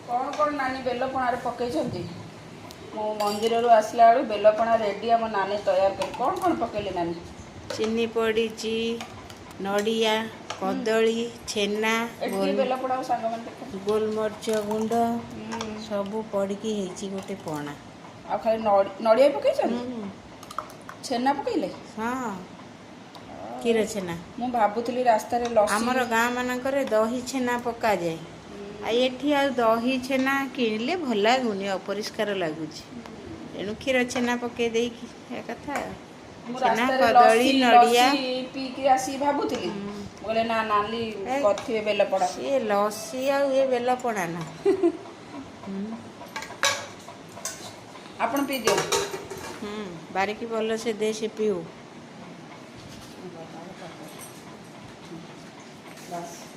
कौन कौन नानी बेलपणार पकई मो मंदिर आसला बेलू बेलपणा रेडी आम नानी तैयार कर कौन कौन पकईले नानी चीनी पड़ी नड़िया कदली छेना बेलपणा सांग गोलमरीच गुंड सब पड़की गोटे पणा आ खाली नड़िया पकई छेना पकईले हाँ क्षीर छेना मु भाबुली रास्ता आमर गाँ मानकर दही छेना पका जाए एठी आ दही छेना किणिले भल लगुनि अपरिष्कार लगुच तेणु क्षीर छेना पकई दे कथा छेना कदली नड़िया पीकी आसी भाबुली बोले ना नाली करथिबे बेलपणा ये लस्सी आ ये बेलपणा ना आपण पी दियो बारिकी भल से दे से पीऊ बस